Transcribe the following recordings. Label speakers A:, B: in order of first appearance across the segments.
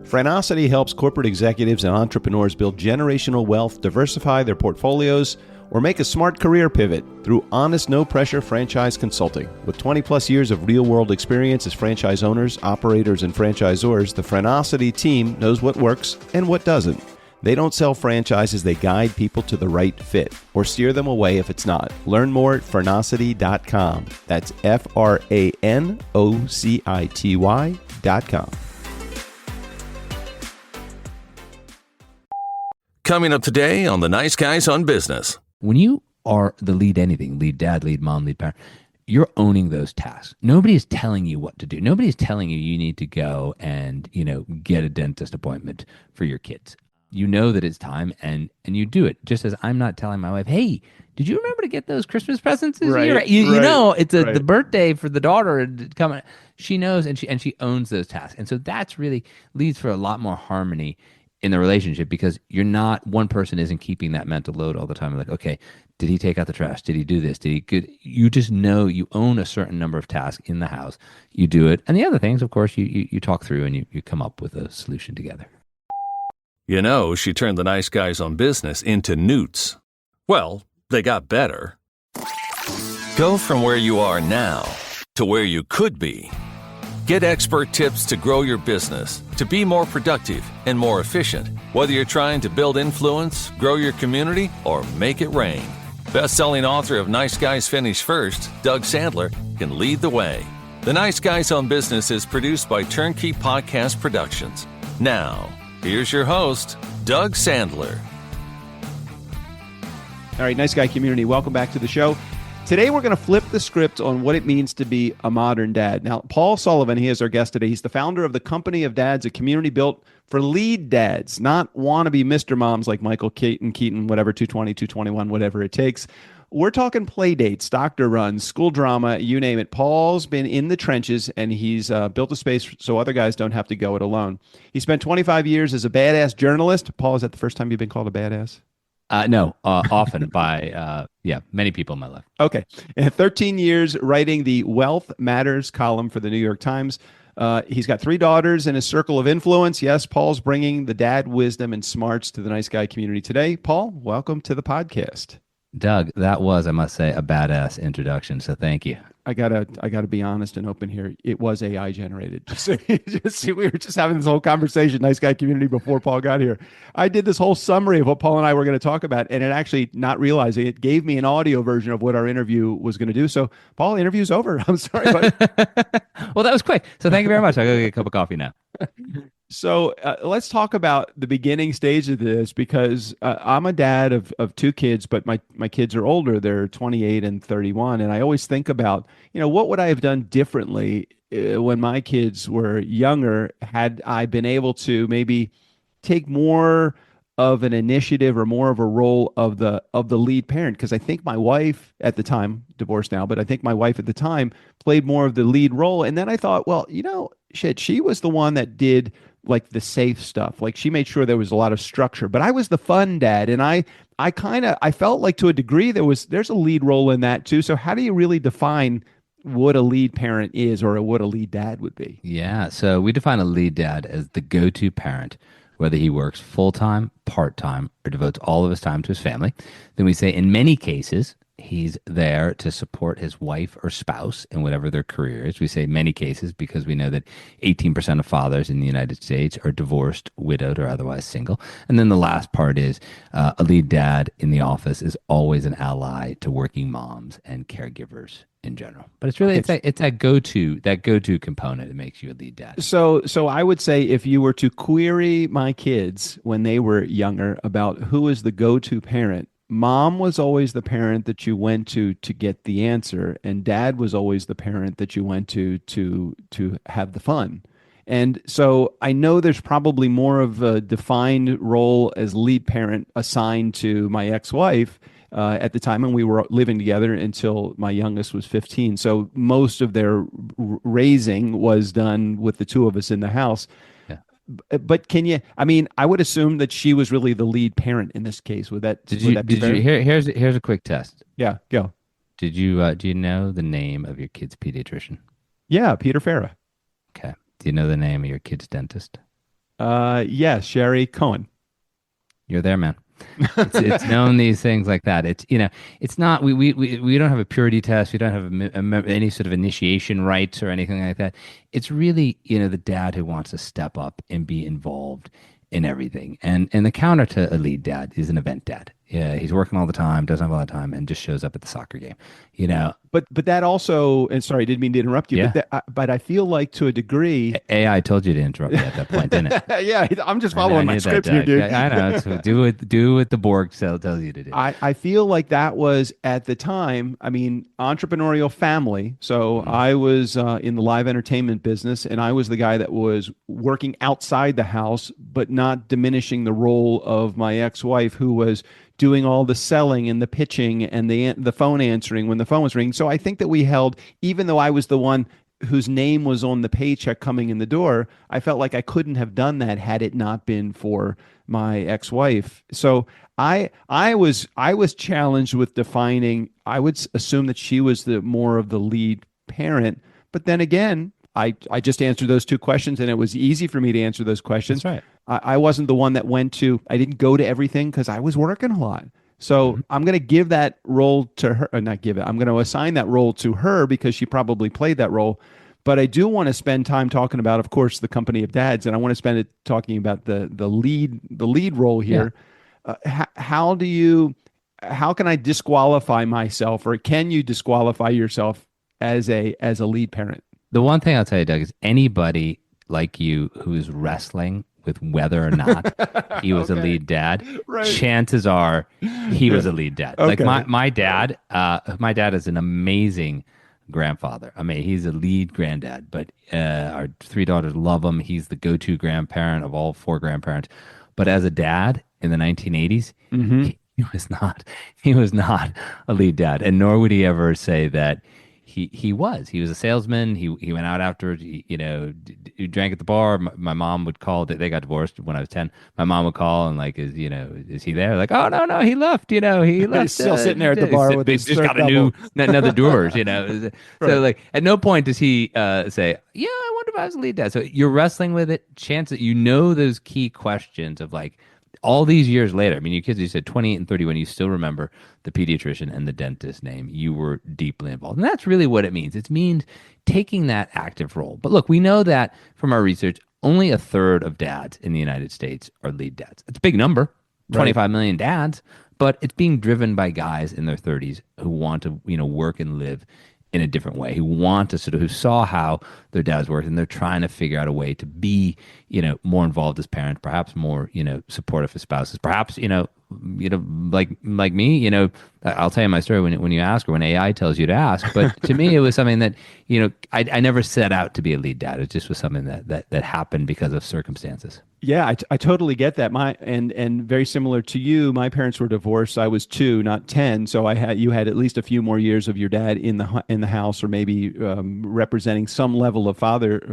A: Franosity helps corporate executives and entrepreneurs build generational wealth, diversify their portfolios, or make a smart career pivot through honest, no-pressure franchise consulting. With 20-plus years of real-world experience as franchise owners, operators, and franchisors, the Franosity team knows what works and what doesn't. They don't sell franchises, they guide people to the right fit or steer them away if it's not. Learn more at Franosity.com. That's Franosity.com.
B: Coming up today on The Nice Guys on Business.
C: When you are the lead anything, lead dad, lead mom, lead parent, you're owning those tasks. Nobody is telling you what to do. Nobody is telling you you need to go and, get a dentist appointment for your kids. You know that it's time and you do it. Just as I'm not telling my wife, hey, did you remember to get those Christmas presents this year? You know, it's the birthday for the daughter coming. She knows and she owns those tasks. And so that's really leads for a lot more harmony in the relationship, because you're not, one person isn't keeping that mental load all the time. Like, okay, did he take out the trash? Did he do this? Did he good? You just know you own a certain number of tasks in the house. You do it. And the other things, of course, you talk through and you come up with a solution together.
B: You know, she turned the Nice Guys on Business into newts. Well, they got better. Go from where you are now to where you could be. Get expert tips to grow your business, to be more productive and more efficient, whether you're trying to build influence, grow your community, or make it rain. Best-selling author of Nice Guys Finish First, Doug Sandler, can lead the way. The Nice Guys on Business is produced by Turnkey Podcast Productions. Now, here's your host, Doug Sandler.
A: All right, Nice Guy community, welcome back to the show. Today, we're going to flip the script on what it means to be a modern dad. Now, Paul Sullivan, he is our guest today. He's the founder of the Company of Dads, a community built for lead dads, not wannabe Mr. Moms like Michael Keaton, whatever, 220, 221, whatever it takes. We're talking play dates, doctor runs, school drama, you name it. Paul's been in the trenches, and he's built a space so other guys don't have to go it alone. He spent 25 years as a badass journalist. Paul, is that the first time you've been called a badass?
C: No, often by, many people in my life.
A: Okay. And 13 years writing the Wealth Matters column for the New York Times. He's got 3 daughters in his circle of influence. Yes, Paul's bringing the dad wisdom and smarts to the Nice Guy community today. Paul, welcome to the podcast.
C: Doug, that was, I must say, a badass introduction. So thank you.
A: I gotta be honest and open here. It was AI generated. We were just having this whole conversation, Nice Guy community, before Paul got here. I did this whole summary of what Paul and I were going to talk about, and it actually, not realizing it, gave me an audio version of what our interview was going to do. So, Paul, interview's over. I'm sorry, buddy.
C: Well, that was quick. So thank you very much. I'll go get a cup of coffee now.
A: So let's talk about the beginning stage of this, because I'm a dad of 2 kids, but my kids are older. They're 28 and 31. And I always think about, what would I have done differently when my kids were younger, had I been able to maybe take more of an initiative or more of a role of the lead parent. Because I think my wife at the time, divorced now, but I think my wife at the time played more of the lead role. And then I thought, well, she was the one that did like the safe stuff. Like, she made sure there was a lot of structure, but I was the fun dad. And I felt like, to a degree, there's a lead role in that too. So how do you really define what a lead parent is, or what a lead dad would be?
C: Yeah. So we define a lead dad as the go-to parent, whether he works full-time, part-time, or devotes all of his time to his family. Then we say, in many cases, he's there to support his wife or spouse in whatever their career is. We say many cases because we know that 18% of fathers in the United States are divorced, widowed, or otherwise single. And then the last part is a lead dad in the office is always an ally to working moms and caregivers in general. But it's really, it's that go-to component that makes you a lead dad.
A: So I would say, if you were to query my kids when they were younger about who is the go-to parent, Mom was always the parent that you went to get the answer, and dad was always the parent that you went to have the fun. And so I know there's probably more of a defined role as lead parent assigned to my ex-wife at the time, and we were living together until my youngest was 15. So most of their raising was done with the 2 of us in the house. But I would assume that she was really the lead parent in this case. Would that be fair?
C: Here's a quick test.
A: Yeah, go.
C: Do you know the name of your kid's pediatrician?
A: Yeah, Peter Farah.
C: Okay. Do you know the name of your kid's dentist?
A: Yes, Sherry Cohen.
C: You're there, man. It's known these things like that. It's it's not we don't have a purity test. We don't have any sort of initiation rites or anything like that. It's really the dad who wants to step up and be involved in everything. And the counter to a lead dad is an event dad. Yeah, he's working all the time, doesn't have a lot of time, and just shows up at the soccer game. You know,
A: But that also, and sorry, I didn't mean to interrupt you,
C: yeah.
A: but I feel like to a degree,
C: AI told you to interrupt me at that point, didn't it?
A: yeah, I'm just
C: I
A: following my
C: knew that,
A: script here,
C: Doug.
A: dude.
C: I know. So do what the Borg cell tells you to do.
A: I feel like that was at the time, I mean, entrepreneurial family. So
C: Mhm.
A: I was in the live entertainment business, and I was the guy that was working outside the house, but not diminishing the role of my ex-wife, who was doing all the selling and the pitching and the phone answering when the phone was ringing. So I think that we held, even though I was the one whose name was on the paycheck coming in the door, I felt like I couldn't have done that had it not been for my ex-wife. So I was challenged with defining. I would assume that she was the more of the lead parent, but then again, I just answered those two questions, and it was easy for me to answer those
C: That's
A: questions.
C: right.
A: I wasn't the one that went to. I didn't go to everything because I was working a lot. So
C: Mhm.
A: I'm going to give that role to her, or not give it. I'm going to assign that role to her because she probably played that role. But I do want to spend time talking about, of course, the company of dads, and I want to spend it talking about the lead role
C: Yeah.
A: here. How do you, how can I disqualify myself, or can you disqualify yourself as a lead parent?
C: The one thing I'll tell you, Doug, is anybody like you who is wrestling with whether or not he was a
A: Okay,
C: lead dad,
A: right.
C: chances are he
A: Yeah.
C: was a lead dad. Like my
A: Okay.
C: my dad, my dad is an amazing grandfather. I mean, he's a lead granddad, but our three daughters love him. He's the go-to grandparent of all four grandparents. But as a dad in the 1980s,
A: Hmm.
C: he was not a lead dad, and nor would he ever say that he was a salesman. He went out after he drank at the bar. My mom would call. They got divorced when I was 10. My mom would call and like, is he there? Like, oh, no, he left. He
A: He's
C: left.
A: still sitting there at the bar with
C: He
A: his
C: just
A: surf
C: got a new
A: double.
C: another doors. So
A: Right.
C: like at no point does he say, yeah, I wonder if I was a lead dad. So you're wrestling with it. Chance that those key questions of like all these years later. I mean, you kids, you said 28 and 31, you still remember the pediatrician and the dentist name. You were deeply involved. And that's really what it means. It means taking that active role. But look, we know that from our research, only a third of dads in the United States are lead dads. It's a big number,
A: Right.
C: 25 million dads, but it's being driven by guys in their 30s who want to, work and live in a different way, who want to who saw how their dads worked, and they're trying to figure out a way to be, more involved as parents, perhaps more, supportive as spouses, perhaps, like me, I'll tell you my story when you ask, or when AI tells you to ask. But to me, it was something that, I never set out to be a lead dad. It just was something that happened because of circumstances.
A: Yeah, I totally get that. And very similar to you, my parents were divorced. I was two, not 10. So you had at least a few more years of your dad in the house, or maybe representing some level of fatherhood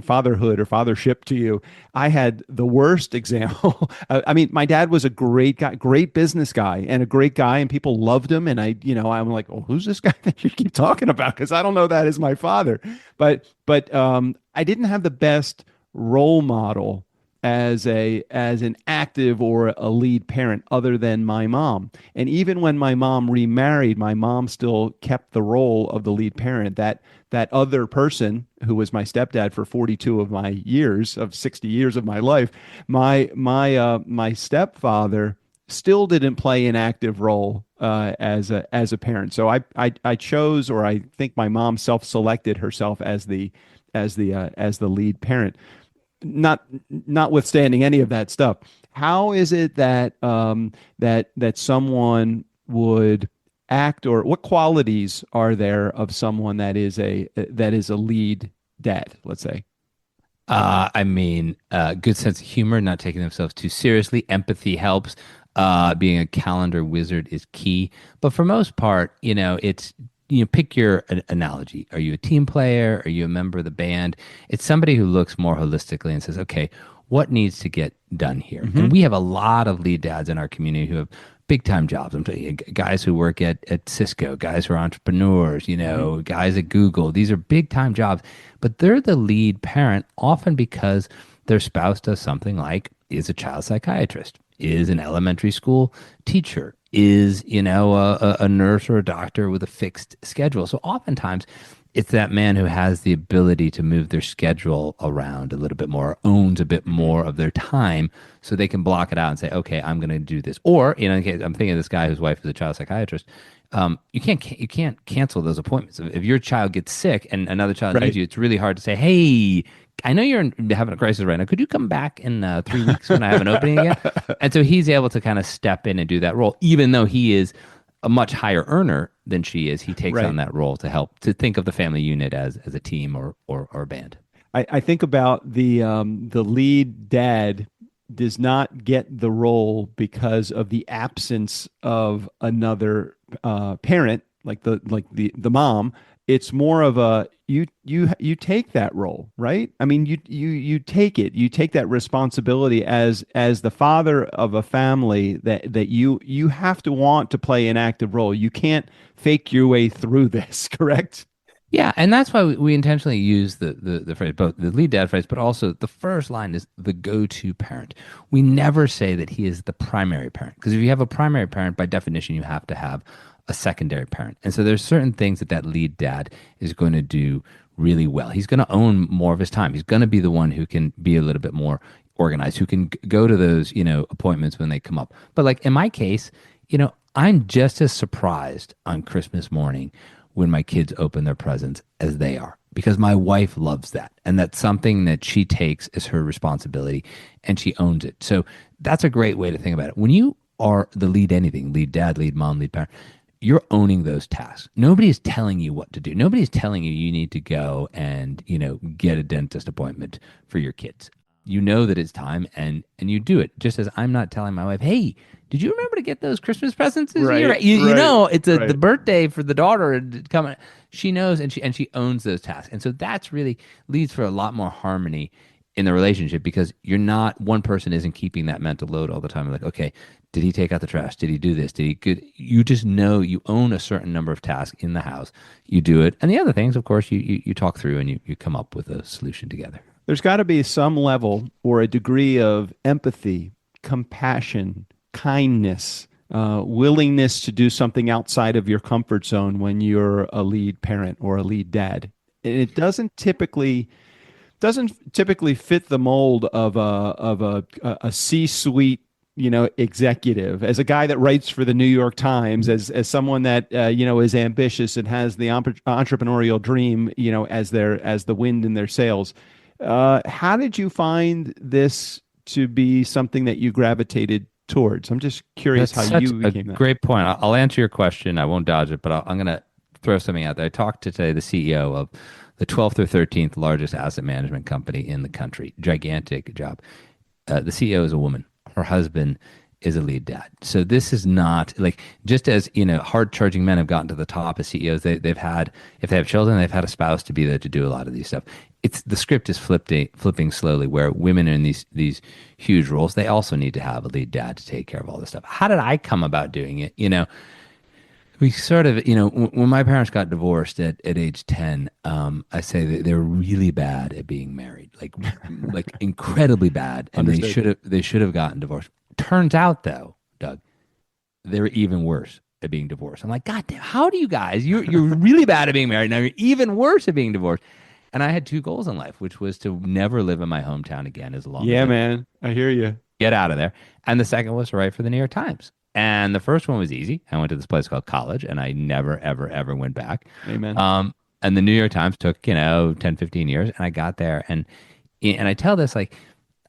A: or fathership to you. I had the worst example. I mean, my dad was a great guy, great business guy, and a great guy, and people loved him. And I'm like, oh, who's this guy that you keep talking about? Because I don't know that as my father. But I didn't have the best role model as an active or a lead parent other than my mom. And even when my mom remarried, my mom still kept the role of the lead parent. That other person who was my stepdad for 42 of my years, of 60 years of my life, my stepfather still didn't play an active role as a parent. So I chose, or I think my mom self-selected herself as the lead parent. Not notwithstanding any of that stuff. How is it that someone would act, or what qualities are there of someone that is a lead dad, let's say?
C: I mean, good sense of humor, not taking themselves too seriously. Empathy helps. Being a calendar wizard is key. But for most part, it's pick your analogy. Are you a team player? Are you a member of the band? It's somebody who looks more holistically and says, okay, what needs to get done here.
A: Hmm.
C: And we have a lot of lead dads in our community who have big time jobs. I'm telling you, guys who work at Cisco, guys who are entrepreneurs,
A: Hmm.
C: guys at Google. These are big time jobs, but they're the lead parent often because their spouse does something like is a child psychiatrist, is an elementary school teacher, is, a nurse or a doctor with a fixed schedule. So oftentimes it's that man who has the ability to move their schedule around a little bit more, owns a bit
A: Hmm.
C: more of their time, so they can block it out and say, okay, I'm going to do this. Or, in case I'm thinking of this guy whose wife is a child psychiatrist. You can't cancel those appointments. If your child gets sick and another child needs
A: Right.
C: you, it's really hard to say, hey, I know you're having a crisis right now. Could you come back in 3 weeks when I have an opening again? And so he's able to kind of step in and do that role, even though he is a much higher earner than she is. He takes on
A: Right.
C: that role to help to think of the family unit as a team or a band.
A: I think about the lead dad does not get the role because of the absence of another parent, like the mom. It's more of a you take that role, right? I mean, you take it. You take that responsibility as the father of a family that you have to want to play an active role. You can't fake your way through this, correct?
C: Yeah, and that's why we intentionally use the phrase, both the lead dad phrase, but also the first line is the go-to parent. We never say that he is the primary parent, because if you have a primary parent, by definition, you have to have a secondary parent. And so there's certain things that lead dad is going to do really well. He's going to own more of his time. He's going to be the one who can be a little bit more organized, who can go to those, appointments when they come up. But like in my case, I'm just as surprised on Christmas morning when my kids open their presents as they are, because my wife loves that, and that's something that she takes as her responsibility and she owns it. So that's a great way to think about it. When you are the lead anything, lead dad, lead mom, lead parent, you're owning those tasks. Nobody is telling you what to do. Nobody's telling you you need to go and, get a dentist appointment for your kids. You know that it's time, and you do it. Just as I'm not telling my wife, hey, did you remember to get those Christmas presents this year?
A: Right,
C: You
A: right,
C: know, it's the
A: right.
C: birthday for the daughter and coming. She knows, and she owns those tasks. And so that's really leads for a lot more harmony in the relationship, because you're not, one person isn't keeping that mental load all the time. Like, okay, did he take out the trash? Did he do this? Did he good? You just know you own a certain number of tasks in the house. You do it. And the other things, of course, you talk through and you come up with a solution together.
A: There's got to be some level or a degree of empathy, compassion, kindness, willingness to do something outside of your comfort zone when you're a lead parent or a lead dad. And it doesn't typically fit the mold of a C-suite, executive, as a guy that writes for the New York Times, as someone that is ambitious and has the entrepreneurial dream, as the wind in their sails. How did you find this to be something that you gravitated towards? I'm just curious
C: That's
A: how
C: such
A: you
C: a
A: became that.
C: great point. I'll answer your question. I won't dodge it, but I'm going to throw something out there. I talked to today the CEO of the 12th or 13th largest asset management company in the country. Gigantic job. The CEO is a woman. Her husband is a lead dad. So this is not like, just as hard charging men have gotten to the top as CEOs. They've had, if they have children, they've had a spouse to be there to do a lot of these stuff. It's the script is flipping slowly, where women are in these huge roles. They also need to have a lead dad to take care of all this stuff. How did I come about doing it? We sort of, when my parents got divorced at age 10, I say that they were really bad at being married, like incredibly bad, and they
A: Understood.
C: should have gotten divorced. Turns out, though, Doug, they were even worse at being divorced. I'm like, God damn, how do you guys? You're really bad at being married. Now you're even worse at being divorced. And I had two goals in life, which was to never live in my hometown again as long as
A: Yeah,
C: I
A: man, I hear you.
C: get out of there. And the second was to write for the New York Times. And the first one was easy. I went to this place called college, and I never, ever, ever went back.
A: Amen.
C: And the New York Times took, 10, 15 years. And I got there. And I tell this, like,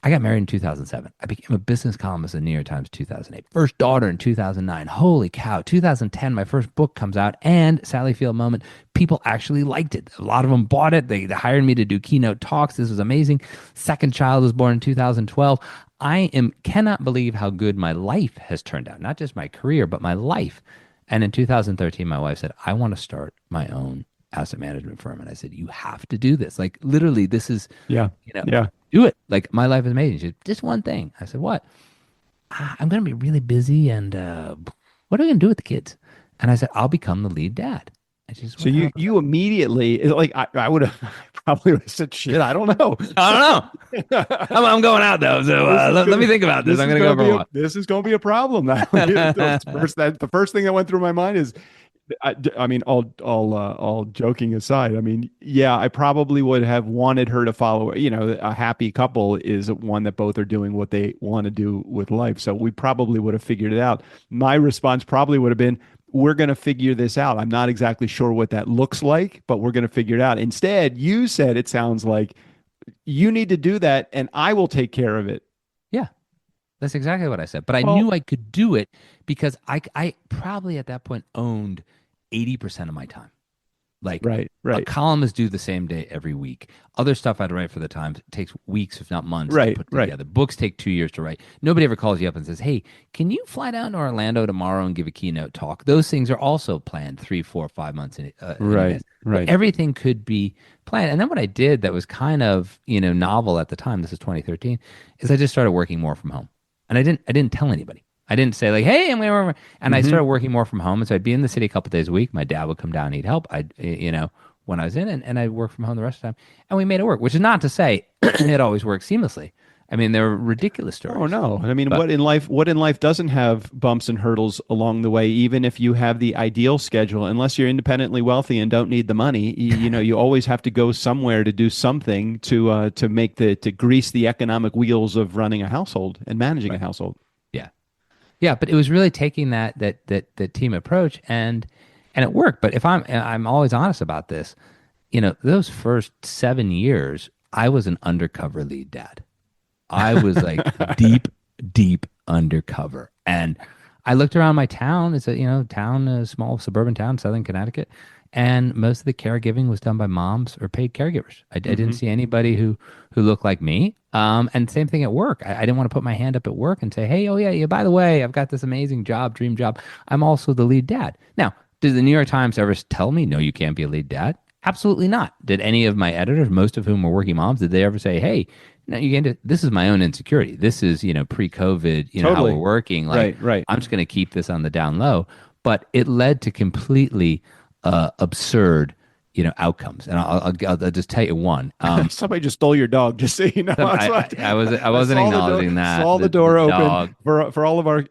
C: I got married in 2007. I became a business columnist in the New York Times 2008. First daughter in 2009. Holy cow. 2010, my first book comes out, and Sally Field Moment. People actually liked it. A lot of them bought it. They hired me to do keynote talks. This was amazing. Second child was born in 2012. Cannot believe how good my life has turned out. Not just my career, but my life. And in 2013, my wife said, I want to start my own asset management firm. And I said, you have to do this. Like, literally, this is,
A: Yeah,
C: you know,
A: yeah.
C: Do it. Like my life is amazing. She said, just one thing. I said, what? I'm going to be really busy and what are we going to do with the kids? And I said, I'll become the lead dad. And she said,
A: So
C: what? I
A: you immediately like I would have probably would have said shit. I don't know.
C: don't know. I'm going out though. So
A: This is
C: let me
A: gonna
C: think about this. I'm going to go for a walk.
A: this is gonna be a problem. The first thing that went through my mind is I mean, all joking aside, I mean, yeah, I probably would have wanted her to follow. You know, a happy couple is one that both are doing what they want to do with life. So we probably would have figured it out. My response probably would have been, "We're going to figure this out. I'm not exactly sure what that looks like, but we're going to figure it out." Instead, you said it sounds like you need to do that, and I will take care of it.
C: Yeah, that's exactly what I said. But I
A: Well,
C: knew I could do it because I probably at that point owned 80% of my time. Like
A: right,
C: a
A: right,
C: column is due the same day every week. Other stuff I'd write for the Times takes weeks, if not months, to
A: right,
C: put
A: right.
C: together. Books take 2 years to write. Nobody ever calls you up and says, "Hey, can you fly down to Orlando tomorrow and give a keynote talk?" Those things are also planned 3, 4, 5 months in
A: Right,
C: advance. So
A: right.
C: everything could be planned. And then what I did that was kind of novel at the time. This is 2013. Is I just started working more from home, and I didn't tell anybody. I didn't say like, "Hey, I'm going," and I
A: Hmm.
C: started working more from home. And so I'd be in the city a couple days a week. My dad would come down and need help. I'd when I was in, and I'd work from home the rest of the time. And we made it work, which is not to say it always works seamlessly. I mean, there are ridiculous
A: Oh
C: stories,
A: no. I mean,
C: but
A: what in life doesn't have bumps and hurdles along the way, even if you have the ideal schedule, unless you're independently wealthy and don't need the money, you know, you always have to go somewhere to do something to make to grease the economic wheels of running a household and managing a
C: right.
A: household.
C: Yeah. Yeah, but it was really taking that team approach and it worked. But if I'm always honest about this, those first 7 years, I was an undercover lead dad. I was like deep, deep undercover. And I looked around my town. It's a small suburban town, Southern Connecticut. And most of the caregiving was done by moms or paid caregivers. I didn't
A: Hmm.
C: see anybody who looked like me. And same thing at work. I didn't want to put my hand up at work and say, "Hey, oh yeah, yeah, by the way, I've got this amazing job, dream job. I'm also the lead dad." Now, did the New York Times ever tell me, "No, you can't be a lead dad"? Absolutely not. Did any of my editors, most of whom were working moms, did they ever say, "Hey, no, you can't do this"? Is my own insecurity. This is, pre-COVID, how we're
A: Totally.
C: working. Like,
A: Right, right.
C: I'm just going to keep this on the down low. But it led to completely absurd, outcomes. And I'll just tell you one.
A: Somebody just stole your dog, just so you know. That's what
C: I
A: I
C: wasn't
A: saw the door,
C: acknowledging that
A: saw the
C: the
A: door open
C: dog.
A: for all of our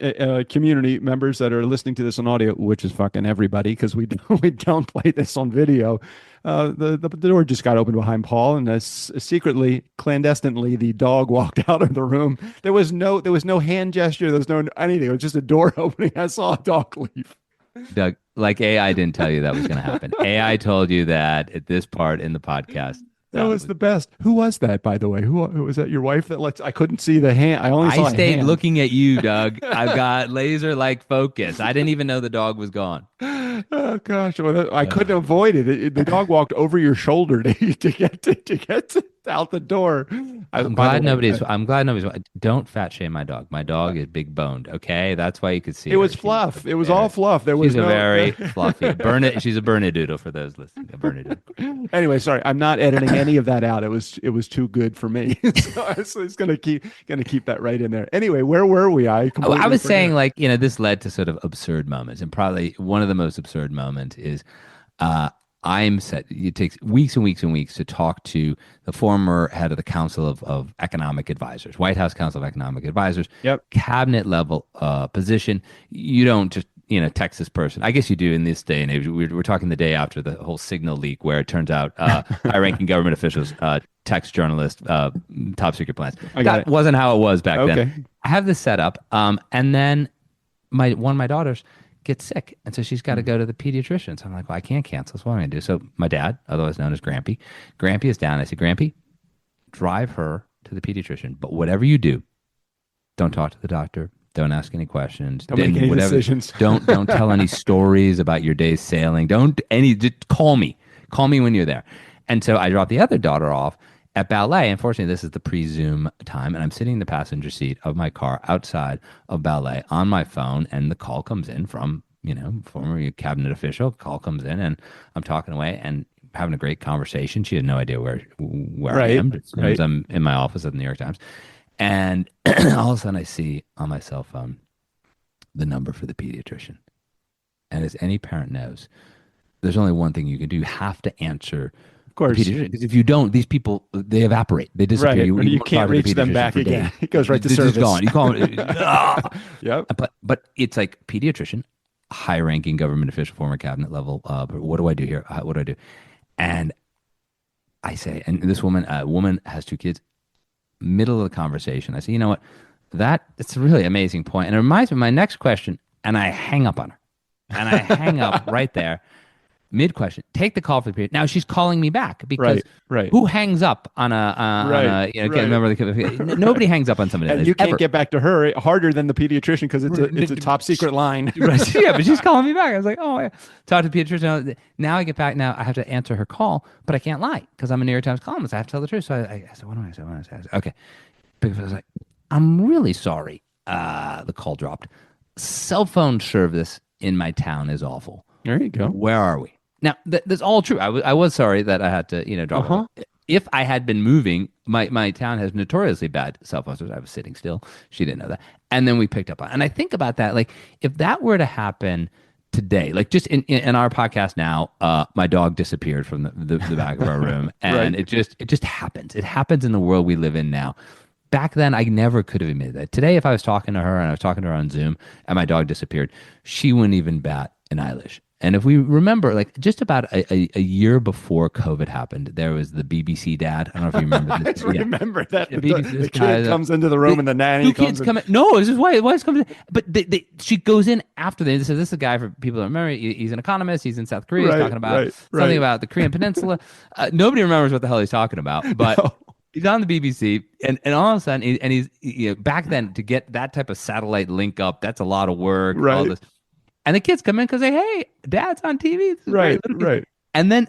A: community members that are listening to this on audio, which is fucking everybody because we don't play this on video. The door just got opened behind Paul, and secretly, clandestinely, the dog walked out of the room. There was no hand gesture. There was no anything. It was just a door opening. I saw a dog leave.
C: Doug, like AI didn't tell you that was going to happen. AI told you that at this part in the podcast
A: That
C: that
A: was
C: was.
A: the best. Who was that, by the way? Who was that? Your wife that lets? I couldn't see the hand. I only
C: I
A: saw a
C: stayed
A: hand.
C: looking at you, Doug. I've got laser like focus. I didn't even know the dog was gone.
A: Oh gosh, well, I couldn't
C: Uh,
A: avoid it. The dog walked over your shoulder to get out the door. By the way,
C: I'm glad nobody's. Don't fat shame my dog. My dog is big boned. Okay, that's why you could see
A: it
C: her.
A: was
C: She's
A: fluff. It was all
C: very,
A: fluff. There
C: she's
A: was
C: a
A: no.
C: very fluffy She's a Bernedoodle for those listening. A Bernedoodle.
A: Anyway, sorry, I'm not editing any of that out. It was too good for me, so it's gonna keep that right in there. Anyway, where were we? I
C: I
A: completely
C: was saying,
A: forget.
C: like, this led to sort of absurd moments, and probably one of the most absurd moments is, uh, I'm set. It takes weeks and weeks and weeks to talk to the former head of the Council of Economic Advisors, White House Council of Economic Advisors,
A: Yep.
C: cabinet level position. You don't just text this person. I guess you do in this day and age. We're talking the day after the whole Signal leak, where it turns out high-ranking government officials text journalists top secret plans.
A: I got
C: That
A: it.
C: wasn't how it was back then.
A: Okay.
C: I have this set up, and then one of my daughters gets sick, and so she's got to go to the pediatrician. So I'm like, well, I can't cancel. So what am I gonna do? So my dad, otherwise known as Grampy is down. I said, Grampy, drive her to the pediatrician, but whatever you do, don't talk to the doctor. Don't ask any questions.
A: Don't make
C: Then
A: any
C: whatever.
A: decisions.
C: Don't tell any stories about your days sailing. Don't any. Just call me. Call me when you're there. And so I dropped the other daughter off at ballet. Unfortunately, this is the pre-Zoom time, and I'm sitting in the passenger seat of my car outside of ballet on my phone, and the call comes in from former cabinet official. Call comes in, and I'm talking away, and having a great conversation. She had no idea where I
A: Right.
C: am. Just assumes
A: Right.
C: I'm in my office at the New York Times. And all of a sudden I see on my cell phone the number for the pediatrician. And as any parent knows, there's only one thing you can do. You have to answer
A: Of
C: the
A: course.
C: pediatrician. Because if you don't, these people, they evaporate. They disappear.
A: Right.
C: You
A: You
C: won't talk
A: can't
C: to the
A: reach them
C: pediatrician
A: back
C: for days.
A: again. It goes right to
C: They're just
A: service.
C: gone. You call them. Ah!
A: Yep.
C: But it's like pediatrician, high ranking government official, former cabinet level. What do I do here? What do I do? And I say, and this woman has two kids. Middle of the conversation, I say, you know what? It's a really amazing point, and it reminds me of my next question. And I hang up on her, and I hang up right there, mid question. Take the call for the period. Now she's calling me back because
A: Right. Right.
C: who hangs up on
A: Right.
C: can't
A: Right.
C: remember nobody hangs up on somebody
A: And
C: like
A: you
C: this
A: can't
C: ever.
A: get back to her harder than the pediatrician because it's a top secret line.
C: Right. Yeah, but she's calling me back. I was like, oh, yeah. Talk to the pediatrician. Now I get back. Now I have to answer her call, but I can't lie because I'm a New York Times columnist. I have to tell the truth. So I said, what do I say? What do I say? I said, okay. Because I was like, I'm really sorry. The call dropped. Cell phone service in my town is awful.
A: There you go.
C: Where are we? Now, that's all true. I was sorry that I had to, drop
A: Uh-huh.
C: it. If I had been moving, my town has notoriously bad cell phone service. I was sitting still. She didn't know that. And then we picked up on it. And I think about that. Like, if that were to happen today, like just in our podcast now, my dog disappeared from the back of our room. And
A: Right.
C: it just happens. It happens in the world we live in now. Back then, I never could have admitted that. Today, if I was talking to her and I was talking to her on Zoom and my dog disappeared, she wouldn't even bat an eyelash. And if we remember, like just about a year before COVID happened, there was the BBC dad. I don't know if you remember
A: I
C: this. Yeah.
A: remember that.
C: The
A: The,
C: BBC,
A: the
C: this guy
A: kid
C: is
A: comes into the room and the nanny
C: two
A: comes
C: kids
A: in.
C: come in. No, this is why wife comes in. But she goes in after they says this is a guy for people that remember. He's an economist. He's in South Korea. He's
A: Right,
C: talking about
A: right,
C: something
A: right.
C: about the Korean Peninsula. Nobody remembers what the hell he's talking about, but.
A: No.
C: He's on the BBC, and all of a sudden, he's back then to get that type of satellite link up. That's a lot of work. All
A: Right.
C: this, and the kids come in because hey, Dad's on TV. This is
A: Right.
C: great. Little kids.
A: Right.
C: And then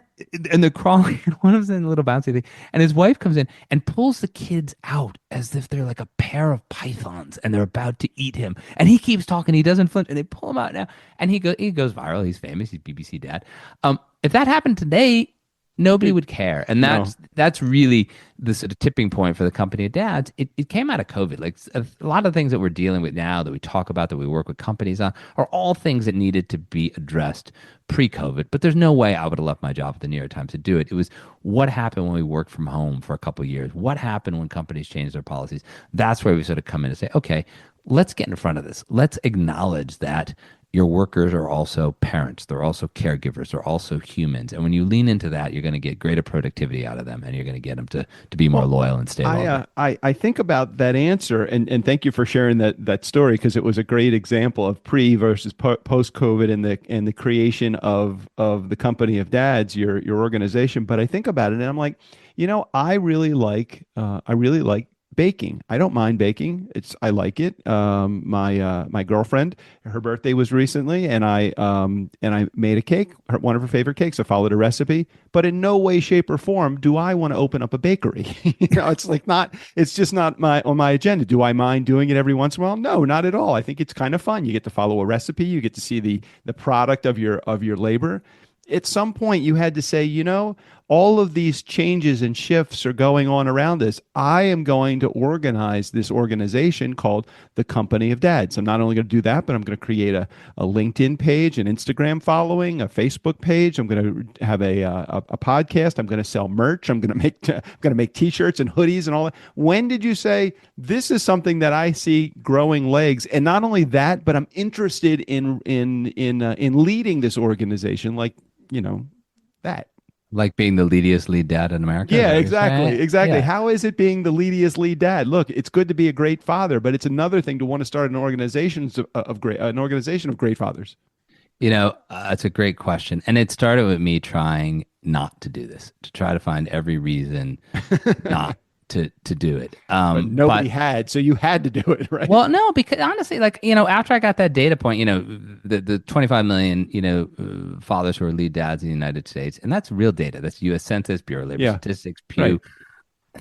C: they're crawling. One of them's in a little bouncy thing, and his wife comes in and pulls the kids out as if they're like a pair of pythons, and they're about to eat him. And he keeps talking. He doesn't flinch, and they pull him out now. And he goes viral. He's famous. He's BBC dad. If that happened today, nobody would care. And
A: No.
C: that's really the sort of tipping point for the company of dads. It came out of COVID. Like a lot of things that we're dealing with now that we talk about, that we work with companies on, are all things that needed to be addressed pre-COVID. But there's no way I would have left my job at the New York Times to do it. It was what happened when we worked from home for a couple of years. What happened when companies changed their policies? That's where we sort of come in and say, okay, let's get in front of this. Let's acknowledge that your workers are also parents. They're also caregivers. They're also humans. And when you lean into that, you're going to get greater productivity out of them, and you're going to get them to be more loyal and stay longer.
A: I think about that answer, and thank you for sharing that story, because it was a great example of pre versus post COVID and the creation of the company of dads, your organization. But I think about it, and I'm like, I really like baking. I don't mind baking. I like it. My girlfriend, her birthday was recently, and I made a cake, one of her favorite cakes. I followed a recipe, but in no way, shape, or form do I want to open up a bakery. It's just not on my agenda. Do I mind doing it every once in a while? No, not at all. I think it's kind of fun. You get to follow a recipe. You get to see the product of your labor. At some point, you had to say, all of these changes and shifts are going on around us. I am going to organize this organization called the Company of Dads. I'm not only going to do that, but I'm going to create a LinkedIn page, an Instagram following, a Facebook page. I'm going to have a podcast. I'm going to sell merch. I'm going to make T-shirts and hoodies and all that. When did you say this is something that I see growing legs? And not only that, but I'm interested in leading this organization, like that.
C: Like being the lead dad in America.
A: Yeah, exactly.
C: Yeah.
A: How is it being the lead dad? Look, it's good to be a great father, but it's another thing to want to start an organization of great fathers.
C: It's a great question. And it started with me trying not to do this, to try to find every reason not to do it.
A: But nobody had, so you had to do it, right?
C: Well, no, because honestly, after I got that data point, the 25 million, fathers who are lead dads in the United States, and that's real data. That's U.S. Census, Bureau of Labor Statistics, Pew.
A: Right.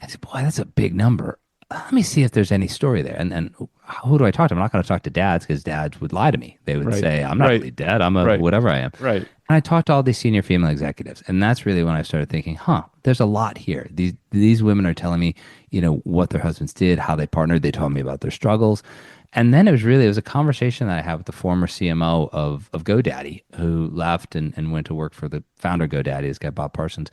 C: I said, boy, that's a big number. Let me see if there's any story there. And who do I talk to? I'm not going to talk to dads because dads would lie to me. They would
A: Right.
C: say, I'm not a
A: Right.
C: lead dad. I'm a
A: Right.
C: whatever I am.
A: Right.
C: And I talked to all these senior female executives, and that's really when I started thinking, there's a lot here. These women are telling me, what their husbands did, how they partnered. They told me about their struggles. And then it was a conversation that I had with the former CMO of GoDaddy, who left and went to work for the founder of GoDaddy, this guy Bob Parsons.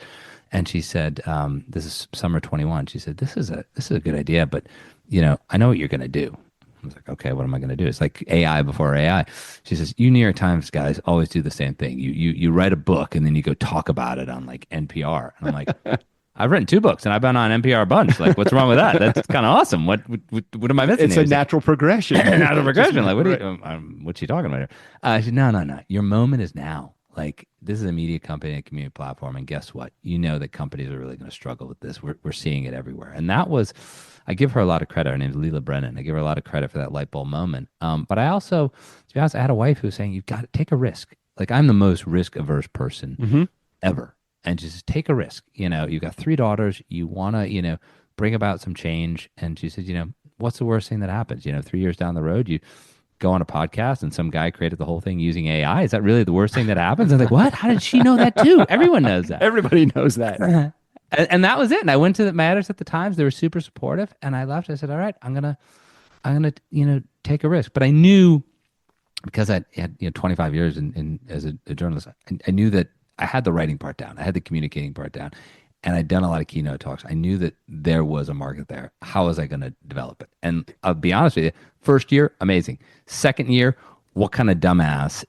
C: And she said, this is summer 21. She said, this is a good idea, but I know what you're going to do. I was like, okay, what am I going to do? It's like AI before AI. She says, you New York Times guys always do the same thing. You write a book and then you go talk about it on like NPR. And I'm like, I've written 2 books and I've been on NPR a bunch. Like, what's wrong with that? That's kind of awesome. What am I missing
A: It's
C: here?
A: a natural progression.
C: Natural progression. Like, what are
A: Right.
C: you, what's she talking about here? She said, no. Your moment is now. Like, this is a media company, a community platform. And guess what? You know that companies are really going to struggle with this. We're seeing it everywhere. And that was, I give her a lot of credit. Her name's Leela Brennan. I give her a lot of credit for that light bulb moment. But I also, to be honest, I had a wife who was saying, you've got to take a risk. Like, I'm the most risk averse person
A: Mm-hmm.
C: ever. And she says, take a risk. You've got 3 daughters. You want to, bring about some change. And she says, what's the worst thing that happens? 3 years down the road, you go on a podcast and some guy created the whole thing using AI. Is that really the worst thing that happens? I'm like, what? How did she know that too? Everyone knows that.
A: Everybody knows that.
C: And that was it. And I went to the Matters at the Times. They were super supportive. And I left. I said, all right, I'm gonna, take a risk. But I knew, because I had 25 years in as a journalist, I knew that I had the writing part down. I had the communicating part down. And I'd done a lot of keynote talks. I knew that there was a market there. How was I going to develop it? And I'll be honest with you, first year, amazing. Second year, what kind of dumbass,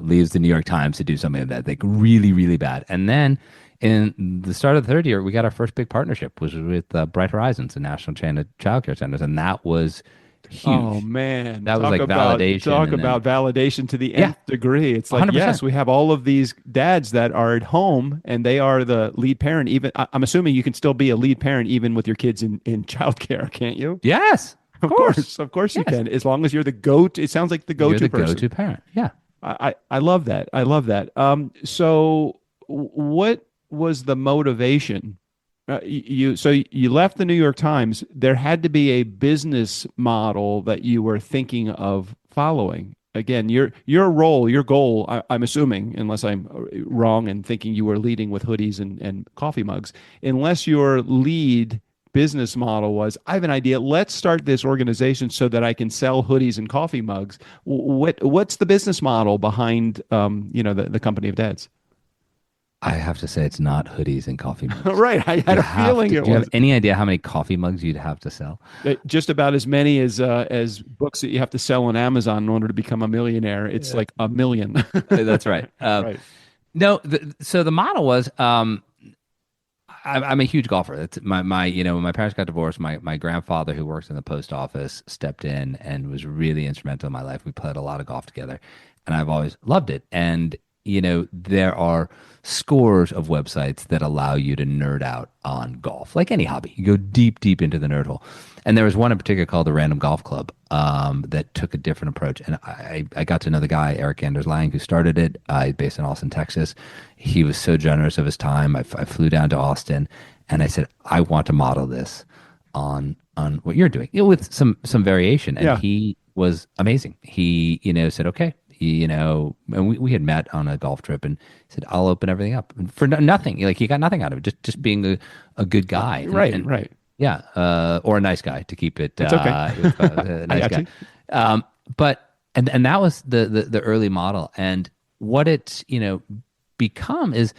C: leaves the New York Times to do something like that? Like really, really bad. And then in the start of the third year, we got our first big partnership, which was with Bright Horizons, the national chain of childcare centers. And that was huge.
A: Oh man,
C: That was like validation.
A: Talk
C: and then-
A: about validation to the
C: Yeah.
A: nth degree. It's like
C: 100%.
A: yes, we have all of these dads that are at home and they are the lead parent. Even I'm assuming you can still be a lead parent even with your kids in childcare, can't you?
C: Yes, of course.
A: Of course you
C: Yes.
A: can. As long as you're the go-to. It sounds like the
C: You're
A: go-to
C: the
A: person.
C: go-to parent. Yeah.
A: I love that. I love that. So what was the motivation? You left the New York Times. There had to be a business model that you were thinking of following. Again, your role, your goal. I'm assuming, unless I'm wrong and thinking you were leading with hoodies and coffee mugs, unless your lead business model was, I have an idea. Let's start this organization so that I can sell hoodies and coffee mugs. What's the business model behind the company of dads?
C: I have to say it's not hoodies and coffee mugs.
A: Right. I had a feeling it
C: Do you
A: was
C: have any idea how many coffee mugs you'd have to sell?
A: just about as many as books that you have to sell on Amazon in order to become a millionaire. It's like a million.
C: That's right.
A: Right.
C: No, so the model was I'm a huge golfer. That's my when my parents got divorced, my grandfather, who works in the post office, stepped in and was really instrumental in my life. We played a lot of golf together, and I've always loved it. And there are scores of websites that allow you to nerd out on golf, like any hobby. You go deep into the nerd hole. And there was one in particular called the Random Golf Club that took a different approach. And I got to know the guy, Eric Anders Lang, who started it, based in Austin, Texas. He was so generous of his time. I flew down to Austin, and I said, I want to model this on what you're doing, with some variation. And he was amazing. He, said, okay. And we had met on a golf trip and said, I'll open everything up for nothing. Like, he got nothing out of it, just being a good guy.
A: Right.
C: Yeah. Or a nice guy, to keep it.
A: It's okay.
C: A nice guy. But that was the early model. And what it's, become is,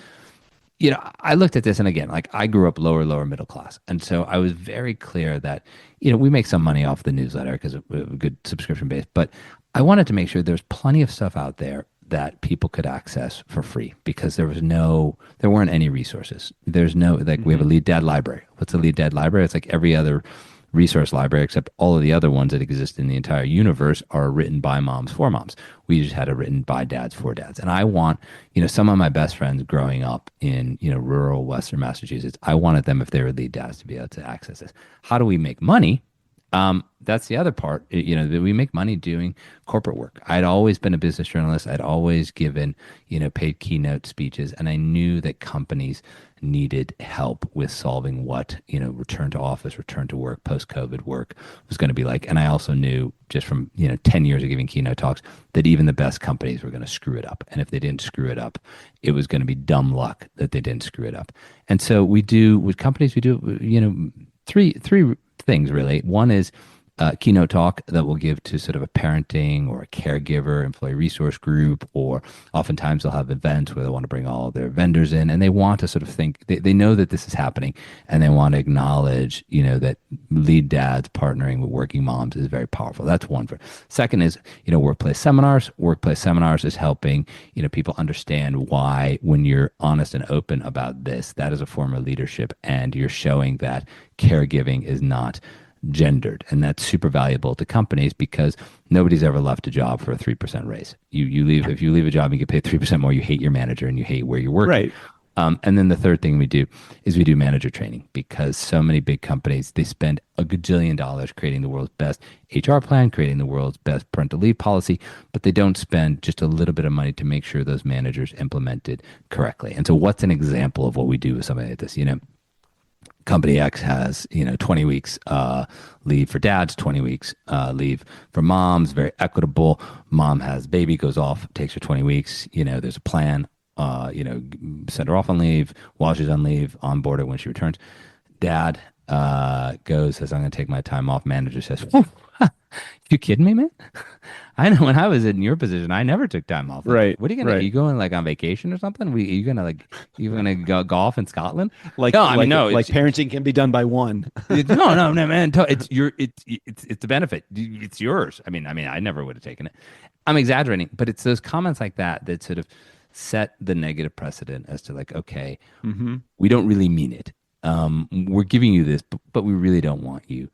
C: I looked at this, and again, like, I grew up lower middle class. And so I was very clear that, we make some money off the newsletter because we have a good subscription base, but I wanted to make sure there's plenty of stuff out there that people could access for free, because there weren't any resources. There's no, like, we have a Lead Dad library. What's a Lead Dad library? It's like every other resource library, except all of the other ones that exist in the entire universe are written by moms for moms. We just had it written by dads for dads. And I want, some of my best friends growing up in, rural Western Massachusetts, I wanted them, if they were lead dads, to be able to access this. How do we make money? That's the other part, that we make money doing corporate work. I'd always been a business journalist. I'd always given, paid keynote speeches, and I knew that companies needed help with solving what, return to office, return to work, post-COVID work was going to be like. And I also knew just from, 10 years of giving keynote talks that even the best companies were going to screw it up. And if they didn't screw it up, it was going to be dumb luck that they didn't screw it up. And so we do, with companies, we do, three things really. One is keynote talk that we'll give to sort of a parenting or a caregiver employee resource group, or oftentimes they'll have events where they want to bring all their vendors in and they want to sort of think, they know that this is happening and they want to acknowledge, that lead dads partnering with working moms is very powerful. That's one. Second is, workplace seminars. Workplace seminars is helping, people understand why when you're honest and open about this, that is a form of leadership and you're showing that caregiving is not gendered, and that's super valuable to companies because nobody's ever left a job for a 3% raise. You leave, if you leave a job and you get paid 3% more, you hate your manager and you hate where you're working.
A: Right.
C: And then the third thing we do is we do manager training, because so many big companies, they spend a gajillion dollars creating the world's best HR plan, creating the world's best parental leave policy, but they don't spend just a little bit of money to make sure those managers implement it correctly. And so what's an example of what we do with something like this? Company X has, 20 weeks leave for dads, 20 weeks leave for moms, very equitable. Mom has baby, goes off, takes her 20 weeks. There's a plan, send her off on leave, while she's on leave, onboard her when she returns. Dad says, I'm going to take my time off. Manager says, you kidding me, man? I know when I was in your position, I never took time off.
A: Right.
C: What are you gonna? Are you going like on vacation or something? Are you gonna go golf in Scotland? No, I mean no.
A: Like parenting can be done by one.
C: No, man. It's the benefit. It's yours. I mean, I never would have taken it. I'm exaggerating, but it's those comments like that that sort of set the negative precedent as to like, okay, we don't really mean it. We're giving you this, but we really don't want you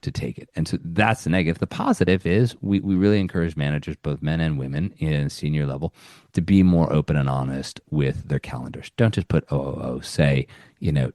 C: to take it. And so that's the negative. The positive is we really encourage managers, both men and women in senior level, to be more open and honest with their calendars. Don't just put say,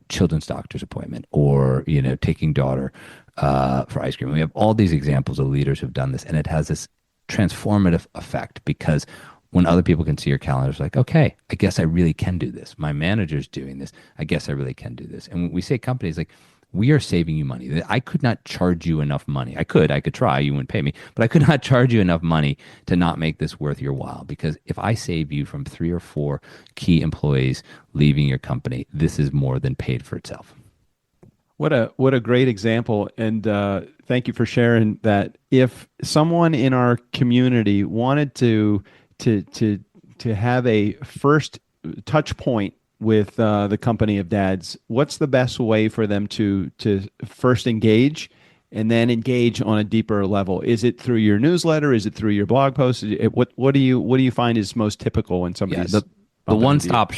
C: children's doctor's appointment or, taking daughter for ice cream. We have all these examples of leaders who've done this, and it has this transformative effect because when other people can see your calendar, it's like, okay, I guess I really can do this. My manager's doing this. I guess I really can do this. And when we say companies like, we are saving you money. I could not charge you enough money. I could try, you wouldn't pay me, but I could not charge you enough money to not make this worth your while. Because if I save you from 3 or 4 key employees leaving your company, this is more than paid for itself.
A: What a great example. And thank you for sharing that. If someone in our community wanted to have a first touch point with the company of dads, what's the best way for them to first engage and then engage on a deeper level? Is it through your newsletter? Is it through your blog posts? What do you find is most typical when somebody's
C: the one-stop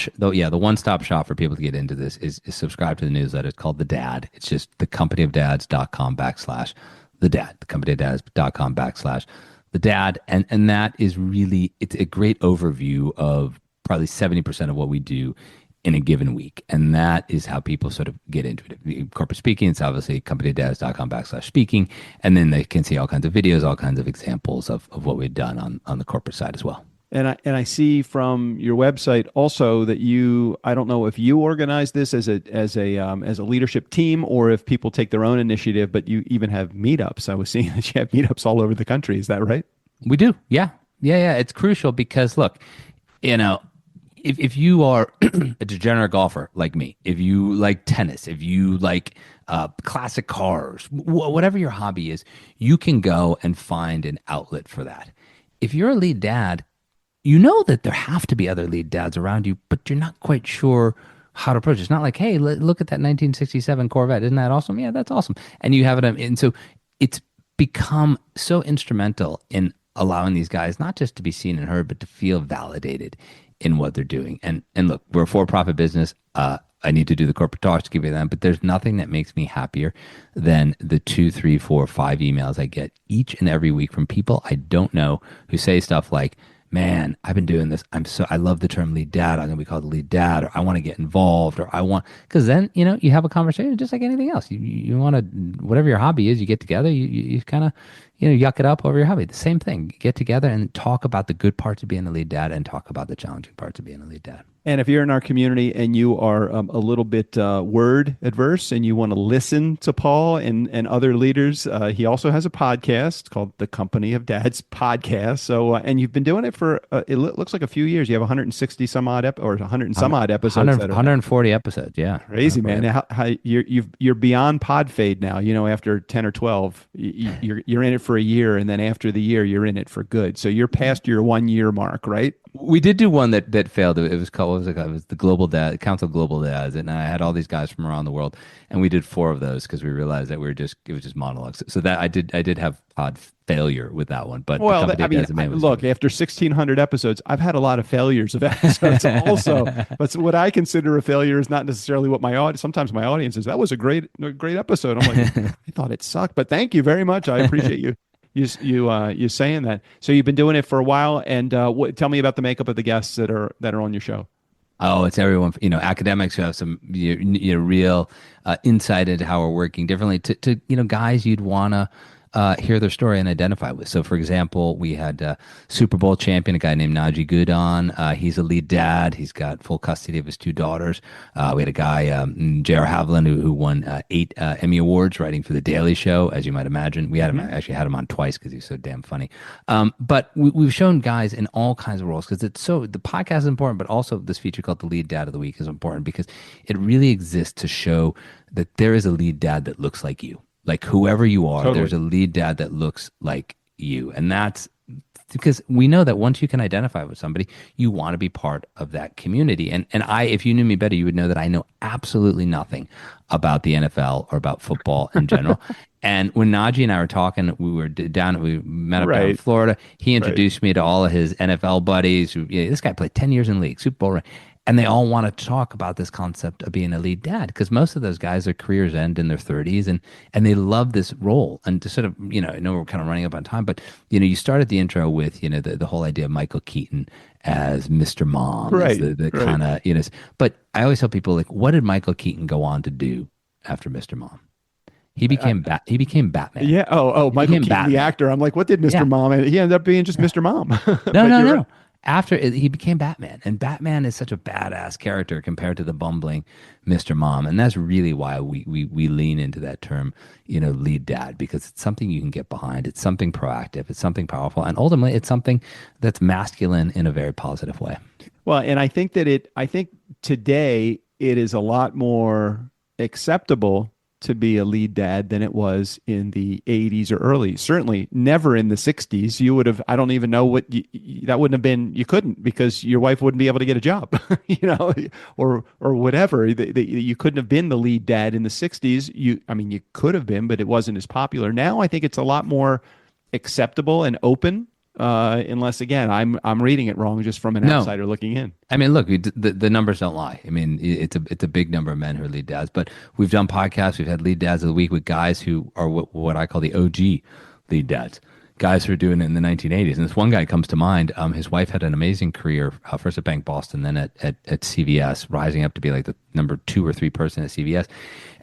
C: shop for people to get into this is subscribe to the newsletter. It's called The Dad. It's just thecompanyofdads.com/the dad. thecompanyofdads.com/the dad. And that is really, it's a great overview of probably 70% of what we do in a given week. And that is how people sort of get into it. Corporate speaking, it's obviously companyofdads.com/speaking. And then they can see all kinds of videos, all kinds of examples of what we've done on the corporate side as well.
A: And I see from your website also that I don't know if you organize this as a leadership team or if people take their own initiative, but you even have meetups. I was seeing that you have meetups all over the country. Is that right?
C: We do. Yeah. It's crucial because look, if you are a degenerate golfer like me, if you like tennis, if you like classic cars, whatever your hobby is, you can go and find an outlet for that. If you're a lead dad, you know that there have to be other lead dads around you, but you're not quite sure how to approach it. It's not like, hey, look at that 1967 Corvette. Isn't that awesome? Yeah, that's awesome. And you have it. And so it's become so instrumental in allowing these guys not just to be seen and heard, but to feel validated in what they're doing. And look, we're a for-profit business. I need to do the corporate talks to give you them, but there's nothing that makes me happier than the 2, 3, 4, 5 emails I get each and every week from people I don't know who say stuff like, man, I've been doing this. I love the term lead dad. I'm going to be called the lead dad, or I want to get involved, or I want, because then, you have a conversation just like anything else. You want to, whatever your hobby is, you get together, you kind of, yuck it up over your hobby. The same thing. Get together and talk about the good parts of being a lead dad and talk about the challenging parts of being a lead dad.
A: And if you're in our community and you are a little bit word adverse and you want to listen to Paul and other leaders, he also has a podcast called the Company of Dads Podcast. So, and you've been doing it for, looks like a few years. You have 160 some odd, or 100 and some odd episodes.
C: 140 episodes. Yeah.
A: Crazy, man.
C: 140.
A: How you're beyond pod fade now. After 10 or 12, you're in it for a year, and then after the year, you're in it for good. So you're past your 1 year mark, right?
C: We did do one that failed. It was called, what was it called? It was the Global Dad, Council of Global Dads, and I had all these guys from around the world, and we did four of those because we realized that it was just monologues. So that I did have pod failure with that one, but the
A: Well,
C: Company
A: I
C: of
A: mean,
C: Dads and Man was
A: look,
C: good.
A: after 1,600 episodes, I've had a lot of failures of episodes also. But what I consider a failure is not necessarily what my audience. Sometimes my audience says that was a great episode. I'm like, I thought it sucked, but thank you very much. I appreciate you saying that. So you've been doing it for a while, and tell me about the makeup of the guests that are on your show.
C: Oh, it's everyone. Academics who have some real insight into how we're working differently. To guys you'd want to hear their story and identify with. So, for example, we had Super Bowl champion, a guy named Najee Good on. He's a lead dad. He's got full custody of his two daughters. We had a guy, J.R. Havlin, who won 8 Emmy Awards writing for The Daily Show, as you might imagine. We had him, actually had him on twice because he's so damn funny. But we've shown guys in all kinds of roles because the podcast is important, but also this feature called the Lead Dad of the Week is important because it really exists to show that there is a lead dad that looks like you. Like whoever you are,
A: Totally.
C: there's a lead dad that looks like you. And that's because we know that once you can identify with somebody, you want to be part of that community. And if you knew me better, you would know that I know absolutely nothing about the NFL or about football in general. And when Najee and I were talking, we met up down in
A: Right.
C: Florida. He
A: Right.
C: introduced me to all of his NFL buddies. This guy played 10 years in the league, Super Bowl ring. And they all want to talk about this concept of being a lead dad because most of those guys, their careers end in their 30s and they love this role. And to sort of, I know we're kind of running up on time, but, you started the intro with, the whole idea of Michael Keaton as Mr. Mom, as
A: Right.
C: the
A: Right.
C: kind of, but I always tell people, like, what did Michael Keaton go on to do after Mr. Mom? He became Batman.
A: Yeah. Oh, Michael
C: became
A: Keaton, the
C: Batman.
A: actor. I'm like, what did Mr.
C: Yeah.
A: Mom? And he ended up being just Mr. Mom.
C: No,
A: But
C: no,
A: you're
C: no.
A: right.
C: After he became Batman, and Batman is such a badass character compared to the bumbling Mr. Mom, and that's really why we lean into that term, lead dad, because it's something you can get behind. It's something proactive. It's something powerful, and ultimately, it's something that's masculine in a very positive way.
A: Well, and I think today it is a lot more acceptable to be a lead dad than it was in the 80s or early. Certainly never in the 60s. You would have, I don't even know what that wouldn't have been. You couldn't because your wife wouldn't be able to get a job, or whatever. You couldn't have been the lead dad in the 60s. I mean, you could have been, but it wasn't as popular. Now I think it's a lot more acceptable and open. Unless again, I'm reading it wrong just from an
C: No.
A: outsider looking in.
C: I mean, look, the numbers don't lie. I mean, it's a big number of men who are lead dads, but we've done podcasts. We've had lead dads of the week with guys who are what I call the OG lead dads, guys who are doing it in the 1980s. And this one guy comes to mind. His wife had an amazing career, first at Bank Boston, then at CVS, rising up to be like the number 2 or 3 person at CVS.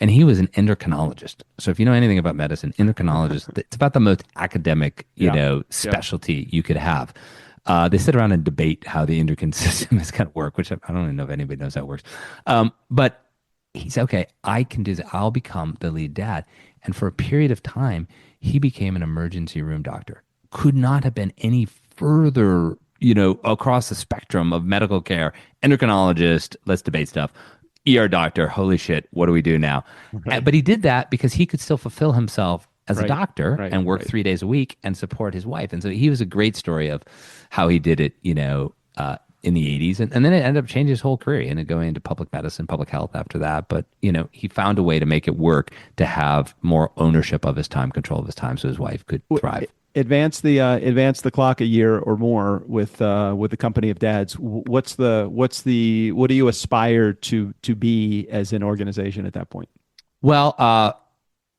C: And he was an endocrinologist. So if you know anything about medicine, endocrinologist, it's about the most academic, specialty you could have. They sit around and debate how the endocrine system is going to work, which I don't even know if anybody knows how it works. But he said, okay, I can do that. I'll become the lead dad. And for a period of time, he became an emergency room doctor. Could not have been any further, across the spectrum of medical care. Endocrinologist, let's debate stuff. ER doctor, holy shit, what do we do now?
A: Right.
C: But he did that because he could still fulfill himself as a
A: Right,
C: doctor
A: right,
C: and work
A: right.
C: 3 days a week and support his wife. And so he was a great story of how he did it, in the 80s. And then it ended up changing his whole career. He ended up going into public medicine, public health after that. But, he found a way to make it work to have more ownership of his time, control of his time so his wife could thrive.
A: Advance the clock a year or more with the Company of Dads. What do you aspire to be as an organization at that point?
C: Well,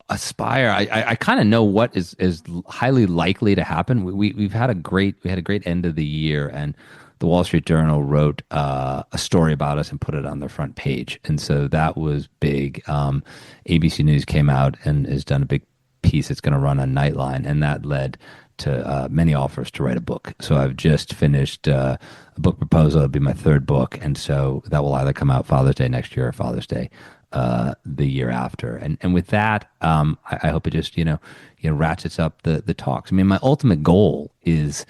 C: aspire. I kind of know what is highly likely to happen. We've had we had a great end of the year, and the Wall Street Journal wrote a story about us and put it on their front page, and so that was big. ABC News came out and has done a big piece. It's going to run on Nightline, and that led to many offers to write a book. So I've just finished a book proposal. It'll be my third book, and so that will either come out Father's Day next year or Father's Day the year after. And with that, I hope it just ratchets up the talks. I mean, my ultimate goal is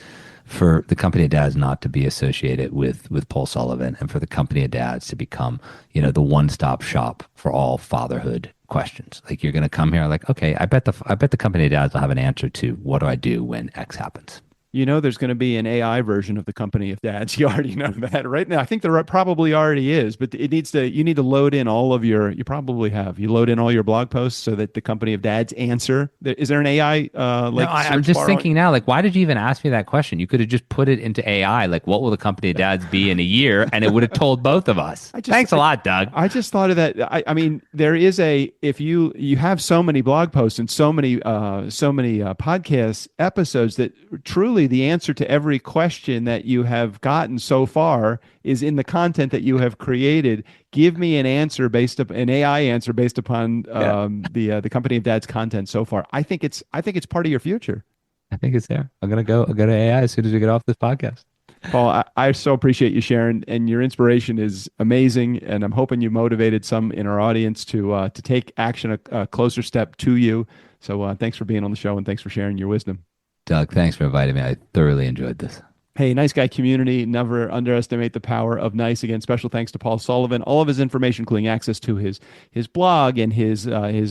C: for the company of dads not to be associated with Paul Sullivan, and for the company of dads to become the one-stop shop for all fatherhood questions. Like, you're going to come here like, okay, I bet the company of dads will have an answer to what do I do when X happens.
A: There's going to be an AI version of the company of dads. You already know that right now. I think there probably already is, but you need to load in all of you probably have. You load in all your blog posts so that the company of dads answer. Is there an AI
C: No, I'm just thinking now, like, why did you even ask me that question? You could have just put it into AI, like, what will the company of dads be in a year? And it would have told both of us. Thanks a lot, Doug.
A: I just thought of that. I mean, there is if you have so many blog posts and so many podcast episodes that truly the answer to every question that you have gotten so far is in the content that you have created. Give me an answer an AI answer based upon the company of dad's content so far. I think it's part of your future.
C: I think it's there. I'll go to AI as soon as we get off this podcast.
A: Paul, I so appreciate you sharing, and your inspiration is amazing. And I'm hoping you motivated some in our audience to take action a closer step to you. So thanks for being on the show, and thanks for sharing your wisdom.
C: Doug, thanks for inviting me. I thoroughly enjoyed this.
A: Hey, Nice Guy community, never underestimate the power of nice. Again, special thanks to Paul Sullivan. All of his information, including access to his blog and his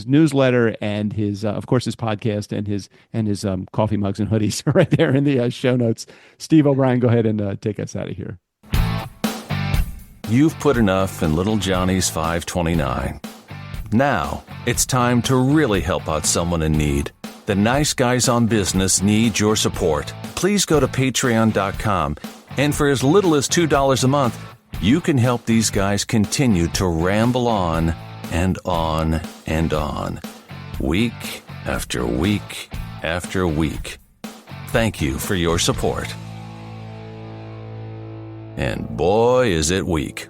A: newsletter and his of course his podcast and his coffee mugs and hoodies, right there in the show notes. Steve O'Brien, go ahead and take us out of here.
B: You've put enough in little Johnny's 529. Now it's time to really help out someone in need. The Nice Guys on Business need your support. Please go to patreon.com, and for as little as $2 a month, you can help these guys continue to ramble on and on and on, week after week after week. Thank you for your support. And boy, is it weak.